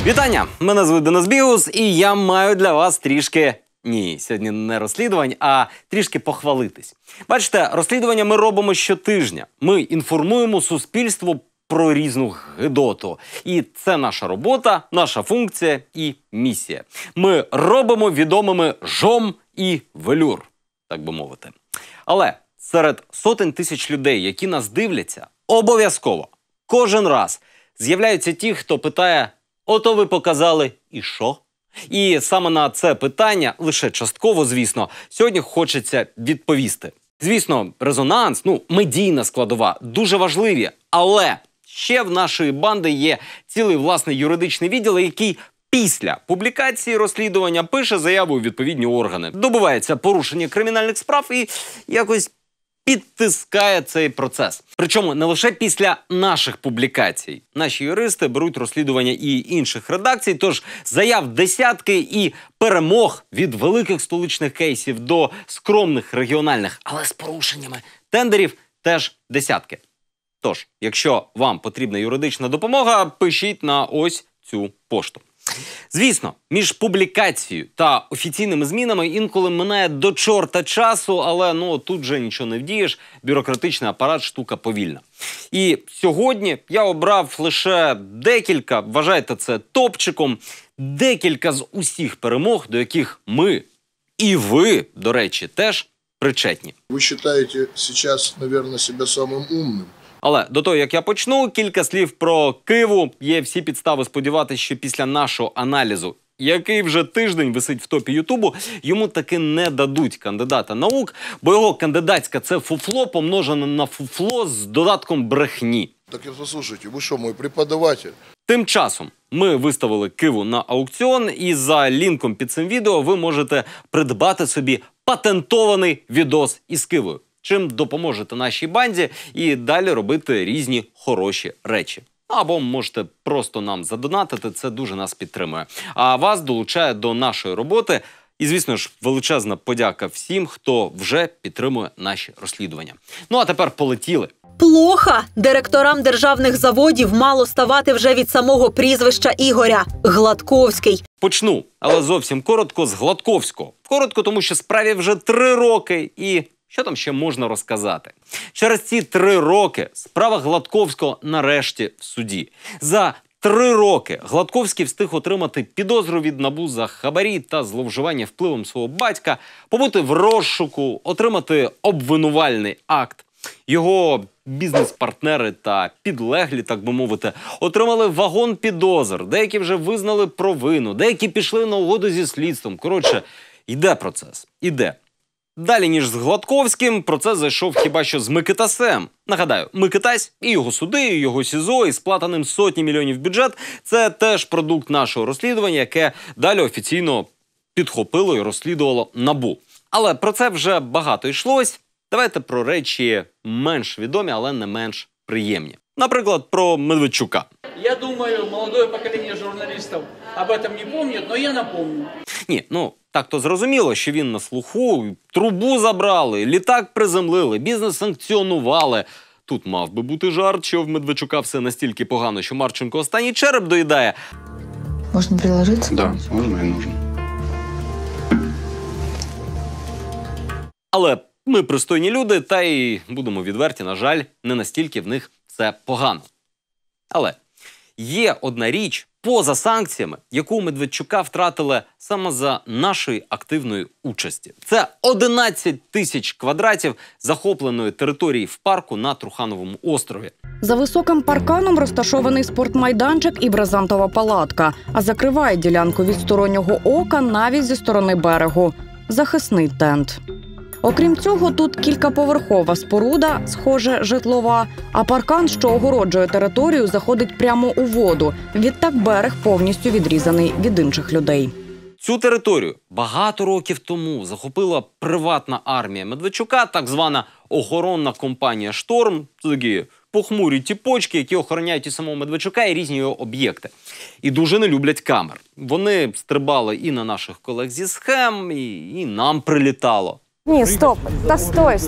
Вітання! Мене звуть Денис Бігус, і я маю для вас трішки... Ні, сьогодні не розслідувань, а трішки похвалитись. Бачите, розслідування ми робимо щотижня. Ми інформуємо суспільство про різну гидоту. І це наша робота, наша функція і місія. Ми робимо відомими жом і велюр, так би мовити. Але серед сотень тисяч людей, які нас дивляться, обов'язково, кожен раз з'являються ті, хто питає: ото ви показали і що? І саме на це питання, лише частково, звісно, сьогодні хочеться відповісти. Звісно, резонанс, медійна складова, дуже важливі, але ще в нашої банди є цілий власний юридичний відділ, який після публікації розслідування пише заяву у відповідні органи. Добивається порушення кримінальних справ і якось підтискає цей процес. Причому не лише після наших публікацій. Наші юристи беруть розслідування і інших редакцій, тож заяв десятки і перемог від великих столичних кейсів до скромних регіональних, але з порушеннями тендерів теж десятки. Тож, якщо вам потрібна юридична допомога, пишіть на ось цю пошту. Звісно, між публікацією та офіційними змінами інколи минає до чорта часу, але тут же нічого не вдієш, бюрократичний апарат – штука повільна. І сьогодні я обрав лише декілька, вважайте це топчиком, декілька з усіх перемог, до яких ми, і ви, до речі, теж причетні. Ви вважаєте зараз, мабуть, себе самим умним? Але до того, як я почну, кілька слів про Киву. Є всі підстави сподіватися, що після нашого аналізу, який вже тиждень висить в топі Ютубу, йому таки не дадуть кандидата наук, бо його кандидатська – це фуфло, помножене на фуфло з додатком брехні. Так, послухайте, ви що, мій преподаватель? Тим часом ми виставили Киву на аукціон, і за лінком під цим відео ви можете придбати собі патентований відос із Кивою, чим допоможете нашій банді і далі робити різні хороші речі. Або можете просто нам задонатити, це дуже нас підтримує. А вас долучає до нашої роботи. І, звісно ж, величезна подяка всім, хто вже підтримує наші розслідування. А тепер полетіли. Плохо. Директорам державних заводів мало ставати вже від самого прізвища Ігоря – Гладковський. Почну, але зовсім коротко, з Гладковського. Коротко, тому що справі вже 3 роки і... що там ще можна розказати? Через ці 3 роки справа Гладковського нарешті в суді. За 3 роки Гладковський встиг отримати підозру від НАБУ за хабарі та зловживання впливом свого батька, побути в розшуку, отримати обвинувальний акт. Його бізнес-партнери та підлеглі, так би мовити, отримали вагон підозр. Деякі вже визнали провину, деякі пішли на угоду зі слідством. Коротше, йде процес. Іде. Далі, ніж з Гладковським, процес зайшов хіба що з Микитасем. Нагадаю, Микитась і його суди, і його СІЗО, і сплатаним сотні мільйонів бюджет – це теж продукт нашого розслідування, яке далі офіційно підхопило і розслідувало НАБУ. Але про це вже багато йшлось. Давайте про речі менш відомі, але не менш приємні. Наприклад, про Медведчука. Я думаю, молодое поколение журналистов об этом не помнит, но я напомню. Ні, так-то зрозуміло, що він на слуху, трубу забрали, літак приземлили, бізнес санкціонували. Тут мав би бути жарт, що в Медведчука все настільки погано, що Марченко останній череп доїдає. Можна приложитися? Да, можна і нужно. Але ми пристойні люди, та й, будемо відверті, на жаль, не настільки в них все погано. Але є одна річ, поза санкціями, яку Медведчука втратили саме за нашої активної участі. Це 11 тисяч квадратів захопленої території в парку на Трухановому острові. За високим парканом розташований спортмайданчик і брезантова палатка, а закриває ділянку від стороннього ока навіть зі сторони берегу. Захисний тент. Окрім цього, тут кількаповерхова споруда, схоже, житлова, а паркан, що огороджує територію, заходить прямо у воду. Відтак берег повністю відрізаний від інших людей. Цю територію багато років тому захопила приватна армія Медведчука, так звана охоронна компанія «Шторм». Це такі похмурі тіпочки, які охороняють і самого Медведчука, і різні його об'єкти. І дуже не люблять камер. Вони стрибали і на наших колег зі схем, і нам прилітало. Ні, стоп. Та стой,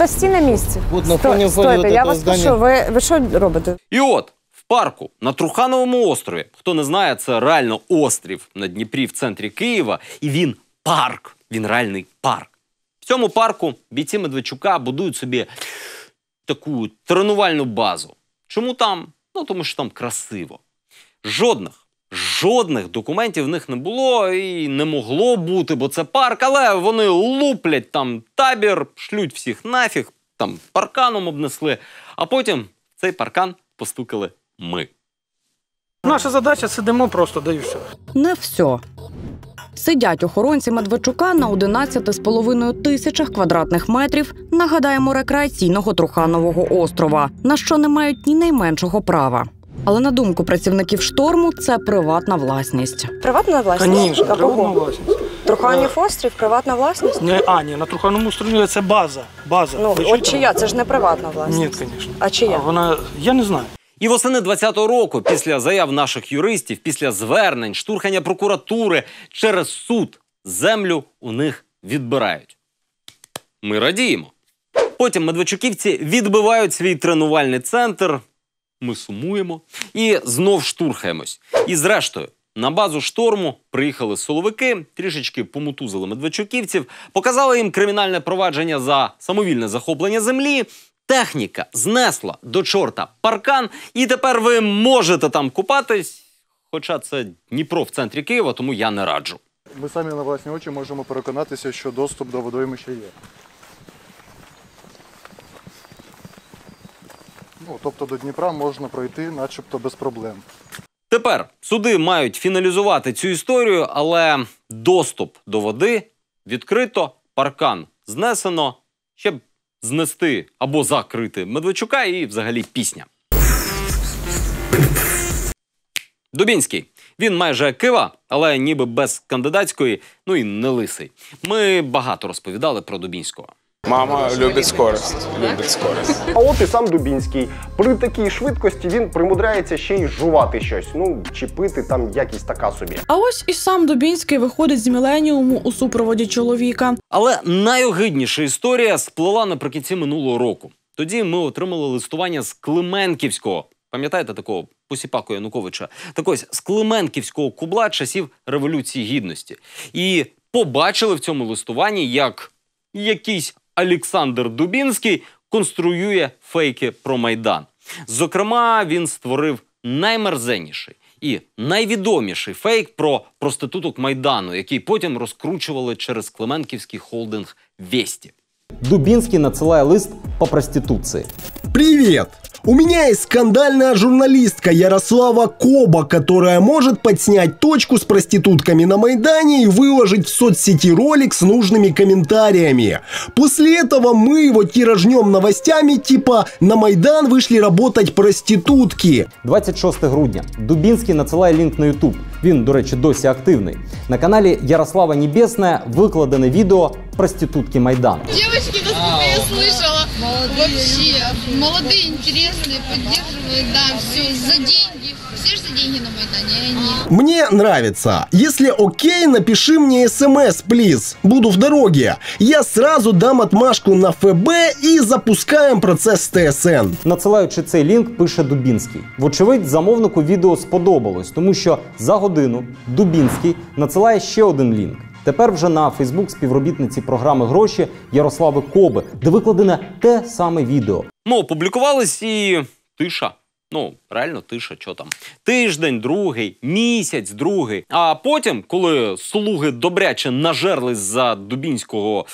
стій на місці. От на фоні Стойте, я вас прошу, ви що робите? І от, в парку на Трухановому острові, хто не знає, це реально острів на Дніпрі в центрі Києва, і він парк, він реальний парк. В цьому парку бійці Медведчука будують собі таку тренувальну базу. Чому там? Ну, тому що там красиво. Жодних документів в них не було і не могло бути, бо це парк, але вони луплять там табір, шлють всіх нафіг, там парканом обнесли, а потім в цей паркан постукали ми. Наша задача – сидимо просто, да і все. Не все. Сидять охоронці Медведчука на 11,5 тисячах квадратних метрів, нагадаємо, рекреаційного Труханового острова, на що не мають ні найменшого права. Але на думку працівників «Шторму» це приватна власність. Приватна власність? Звісно, приватна власність. Труханів острів, приватна власність? Ні, на Трухановому острові це база. Ну, от чия? Це ж не приватна власність. Ні, звісно. А чия? Я не знаю. І восени 2020 року, після заяв наших юристів, після звернень, штурхання прокуратури через суд, землю у них відбирають. Ми радіємо. Потім медведчуківці відбивають свій тренувальний центр, ми сумуємо і знов штурхаємось. І зрештою, на базу «Шторму» приїхали силовики, трішечки помутузили медведчуківців, показали їм кримінальне провадження за самовільне захоплення землі. Техніка знесла до чорта паркан, і тепер ви можете там купатись, хоча це Дніпро в центрі Києва, тому я не раджу. Ми самі на власні очі можемо переконатися, що доступ до водоймища є. Тобто до Дніпра можна пройти начебто без проблем. Тепер суди мають фіналізувати цю історію, але доступ до води відкрито, паркан знесено, ще б знести або закрити Медведчука і взагалі пісня. Дубінський. Він майже Кива, але ніби без кандидатської, ну і не лисий. Ми багато розповідали про Дубінського. Мама любить скорость. А от і сам Дубінський. При такій швидкості він примудряється ще й жувати щось. Чи пити там якісь така собі. А ось і сам Дубінський виходить з «Міленіуму» у супроводі чоловіка. Але найогидніша історія сплила наприкінці минулого року. Тоді ми отримали листування з Клименківського. Пам'ятаєте такого посіпаку Януковича? Так ось, з Клименківського кубла часів Революції Гідності. І побачили в цьому листуванні, як якийсь Олександр Дубінський конструює фейки про Майдан. Зокрема, він створив наймерзенніший і найвідоміший фейк про проституток Майдану, який потім розкручували через клименківський холдинг «Вести». Дубинский надсылая лист по проституции. Привет! У меня есть скандальная журналистка Ярослава Коба, которая может подснять точку с проститутками на Майдане и выложить в соцсети ролик с нужными комментариями. После этого мы его тиражнем новостями типа «На Майдан вышли работать проститутки». 26 грудня. Дубінський надсилає лінк на YouTube. Він, до речі, досі активний. На каналі Ярослава Небесная викладене відео «Проститутки Майдану». Девочки, насколько я слышала, вообще молодые, интересные, поддерживают, да, все за деньги. Все же за деньги на Майдане, они. Мне нравится. Если окей, напиши мне смс, плиз. Буду в дороге. Я сразу дам отмашку на ФБ і запускаємо процес ТСН. Надсилаючи цей лінк, пише Дубінський. Вочевидь, замовнику відео сподобалось, тому що за годину Дубінський надсилає ще один лінк. Тепер вже на Фейсбук співробітниці програми «Гроші» Ярослави Коби, де викладене те саме відео. Опублікувались і тиша. Реально тиша, що там. Тиждень, другий, місяць, другий. А потім, коли слуги добряче нажерлись за Дубінського,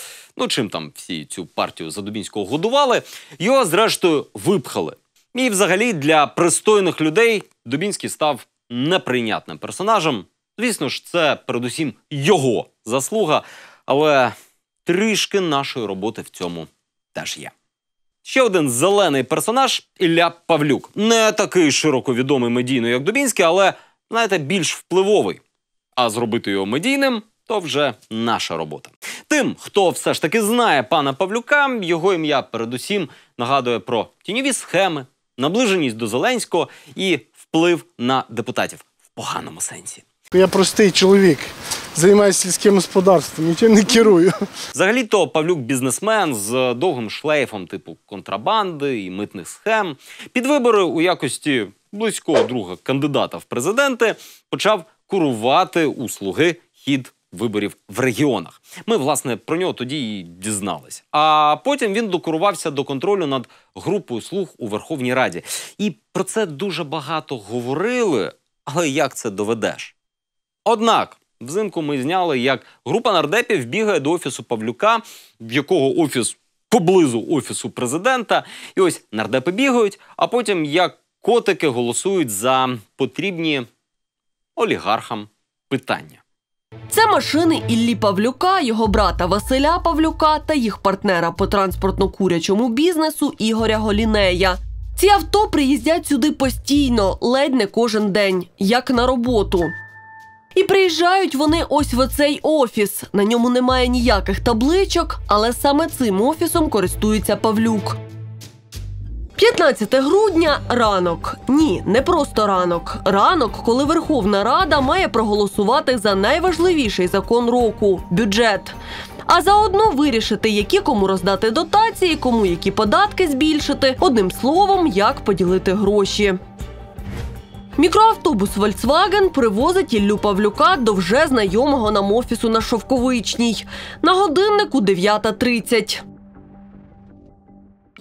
чим там всі цю партію за Дубінського годували, його зрештою випхали. І взагалі для пристойних людей Дубінський став неприйнятним персонажем. Звісно ж, це передусім його заслуга, але трішки нашої роботи в цьому теж є. Ще один зелений персонаж – Ілля Павлюк. Не такий широко відомий медійно, як Дубінський, але, знаєте, більш впливовий. А зробити його медійним – то вже наша робота. Тим, хто все ж таки знає пана Павлюка, його ім'я передусім нагадує про тіньові схеми, наближеність до Зеленського і вплив на депутатів в поганому сенсі. Я простий чоловік. займаюся сільським господарством, нічим не керую. Взагалі-то Павлюк бізнесмен з довгим шлейфом типу контрабанди і митних схем. Під вибори у якості близького друга кандидата в президенти почав курувати у «Слуги» хід виборів в регіонах. Ми, власне, про нього тоді і дізналися. А потім він докурувався до контролю над групою «Слуг» у Верховній Раді. І про це дуже багато говорили, але як це доведеш? Однак, взимку ми зняли, як група нардепів бігає до офісу Павлюка, в якого офіс поблизу офісу президента. І ось нардепи бігають, а потім, як котики, голосують за потрібні олігархам питання. Це машини Іллі Павлюка, його брата Василя Павлюка та їх партнера по транспортно-курячому бізнесу Ігоря Голінея. Ці авто приїздять сюди постійно, ледь не кожен день, як на роботу. І приїжджають вони ось в оцей офіс. На ньому немає ніяких табличок, але саме цим офісом користується Павлюк. 15 грудня – ранок. Ні, не просто ранок. Ранок, коли Верховна Рада має проголосувати за найважливіший закон року – бюджет. А заодно вирішити, які кому роздати дотації, кому які податки збільшити, одним словом, як поділити гроші. Мікроавтобус Volkswagen привозить Іллю Павлюка до вже знайомого нам офісу на Шовковичній. На годиннику 9:30.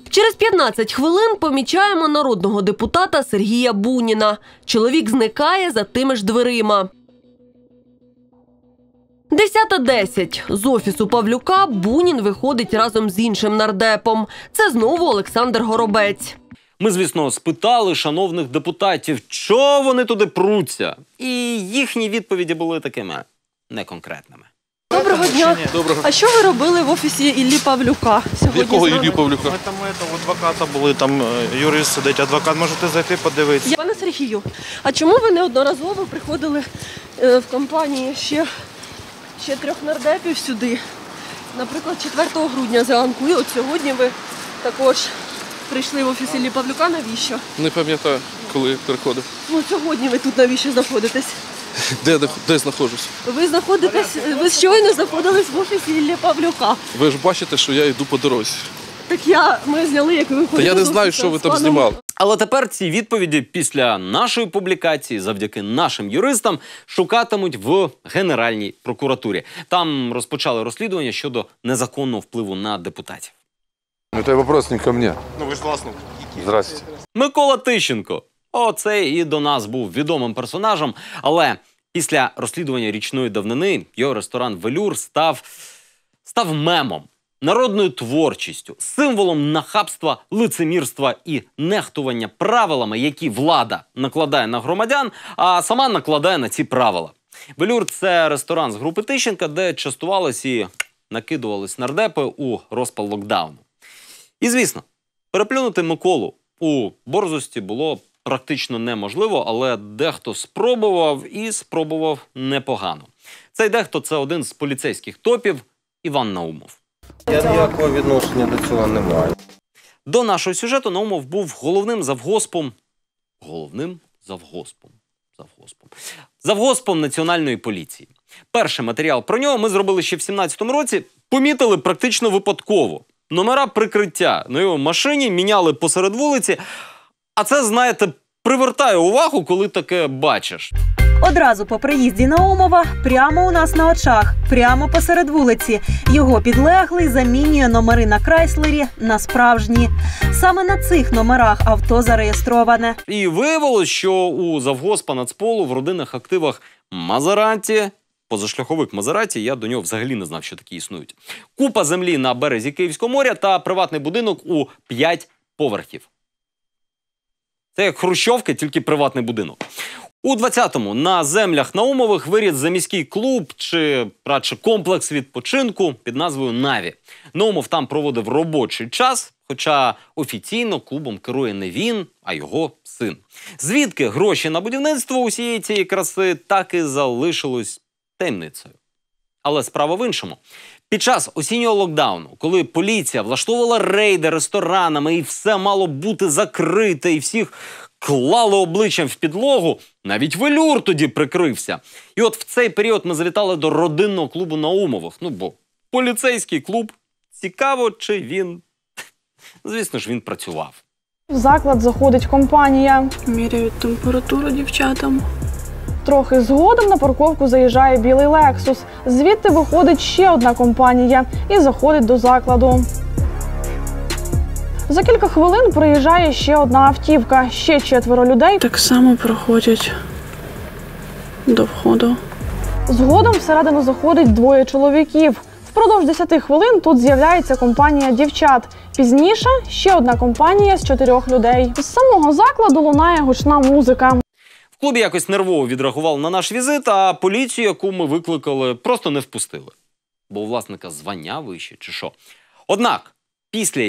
Через 15 хвилин помічаємо народного депутата Сергія Буніна. Чоловік зникає за тими ж дверима. 10:10. З офісу Павлюка Бунін виходить разом з іншим нардепом. Це знову Олександр Горобець. Ми, звісно, спитали шановних депутатів, чого вони туди пруться. І їхні відповіді були такими неконкретними. Доброго дня. Доброго. А що ви робили в офісі Іллі Павлюка сьогодні? Якого Іллі Павлюка? Ми там у адвоката були, там юрист сидить, адвокат, можете зайти подивитися. Пане Сергію, а чому ви неодноразово приходили в компанії ще 3 нардепів сюди? Наприклад, 4 грудня зранку. І от сьогодні ви також прийшли в офіс Іллі Павлюка. Навіщо? Не пам'ятаю, коли приходив. Ну, сьогодні ви тут навіщо знаходитесь? Де знаходжусь? Ви щойно знаходились в офісі Іллі Павлюка. Ви ж бачите, що я йду по дорозі. Так ми зняли, як ви виходите. Та я не знаю, що ви там знімали. Але тепер ці відповіді після нашої публікації, завдяки нашим юристам, шукатимуть в Генеральній прокуратурі. Там розпочали розслідування щодо незаконного впливу на депутатів. Це вопрос не ко мені. Ну ви ж власник. Здрасте. Микола Тищенко. Оцей і до нас був відомим персонажем, але після розслідування річної давнини його ресторан «Велюр» став мемом, народною творчістю, символом нахабства, лицемірства і нехтування правилами, які влада накладає на громадян, а сама накладає на ці правила. «Велюр» – це ресторан з групи Тищенка, де частувались і накидувались нардепи у розпал локдауну. І, звісно, переплюнути Миколу у борзості було практично неможливо, але дехто спробував і спробував непогано. Цей дехто – це один з поліцейських топів Іван Наумов. Я ніякого відношення до цього не маю. До нашого сюжету Наумов був головним завгоспом Національної поліції. Перший матеріал про нього ми зробили ще в 17-му році, помітили практично випадково. Номера прикриття на його машині міняли посеред вулиці, а це, знаєте, привертає увагу, коли таке бачиш. Одразу по приїзді Наумова, прямо у нас на очах, прямо посеред вулиці. Його підлеглий замінює номери на Крайслері на справжні. Саме на цих номерах авто зареєстроване. І виявилось, що у завгоспа Нацполу в родинних активах Мазераті, позашляховик Мазераті, я до нього взагалі не знав, що такі існують. Купа землі на березі Київського моря та приватний будинок у 5 поверхів. Це як хрущовки, тільки приватний будинок. У 20-му на землях Наумових виріс заміський клуб, чи радше комплекс відпочинку під назвою «Наві». Наумов там проводив робочий час, хоча офіційно клубом керує не він, а його син. Звідки гроші на будівництво усієї цієї краси так і залишилось таємницею. Але справа в іншому. Під час осіннього локдауну, коли поліція влаштовувала рейди ресторанами і все мало бути закрите, і всіх клали обличчям в підлогу, навіть велюр тоді прикрився. І от в цей період ми завітали до родинного клубу Наумових. Ну, бо поліцейський клуб. Цікаво, чи він... Звісно ж, він працював. В заклад заходить компанія. Міряють температуру дівчатам. Трохи згодом на парковку заїжджає білий Lexus. Звідти виходить ще одна компанія і заходить до закладу. За кілька хвилин приїжджає ще одна автівка, ще 4 людей. Так само проходять до входу. Згодом всередину заходить 2 чоловіків. Впродовж 10 хвилин тут з'являється компанія дівчат. Пізніше ще одна компанія з 4 людей. З самого закладу лунає гучна музика. В клубі якось нервово відреагували на наш візит, а поліцію, яку ми викликали, просто не впустили. Бо у власника звання вище чи що. Однак, після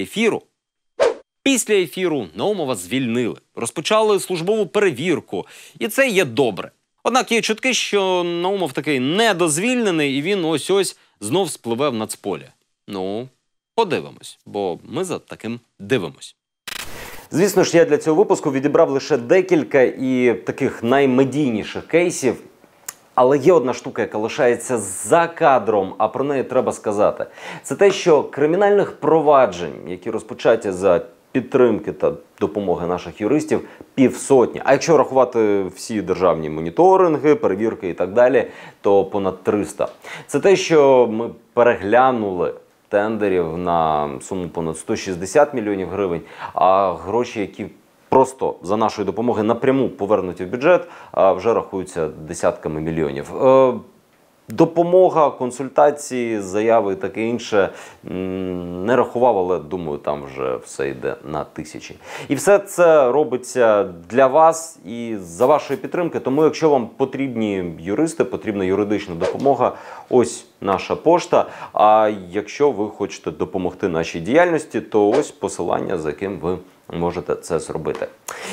ефіру Наумова звільнили, розпочали службову перевірку, і це є добре. Однак є чутки, що Наумов такий недозвільнений, і він ось-ось знов спливе в нацполя. Ну, подивимось, бо ми за таким дивимось. Звісно ж, я для цього випуску відібрав лише декілька і таких наймедійніших кейсів. Але є одна штука, яка лишається за кадром, а про неї треба сказати. Це те, що кримінальних проваджень, які розпочаті за підтримки та допомоги наших юристів, 500. А якщо рахувати всі державні моніторинги, перевірки і так далі, то понад 300. Це те, що ми переглянули тендерів на суму понад 160 мільйонів гривень, а гроші, які просто за нашої допомоги напряму повернуті в бюджет, вже рахуються десятками мільйонів. Допомога, консультації, заяви і таке інше не рахував, але думаю, там вже все йде на тисячі. І все це робиться для вас і за вашої підтримки. Тому якщо вам потрібні юристи, потрібна юридична допомога, ось наша пошта. А якщо ви хочете допомогти нашій діяльності, то ось посилання, за яким ви можете це зробити.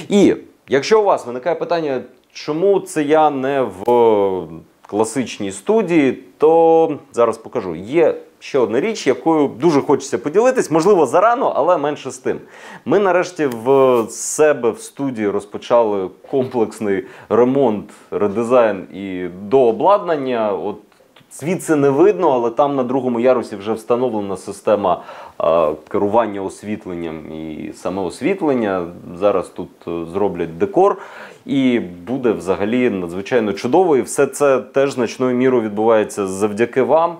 І якщо у вас виникає питання, чому це я не в класичній студії, то зараз покажу. Є ще одна річ, якою дуже хочеться поділитись, можливо зарано, але менше з тим. Ми нарешті в себе в студії розпочали комплексний ремонт, редизайн і дообладнання. От звідси не видно, але там на другому ярусі вже встановлена система керування освітленням і саме освітлення. Зараз тут зроблять декор. І буде взагалі надзвичайно чудово. І все це теж значною мірою відбувається завдяки вам.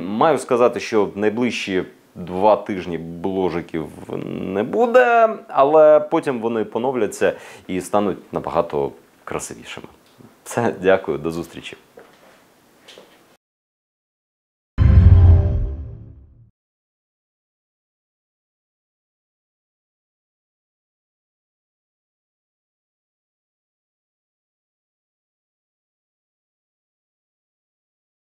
Маю сказати, що найближчі 2 тижні бложиків не буде, але потім вони поновляться і стануть набагато красивішими. Все, дякую, до зустрічі.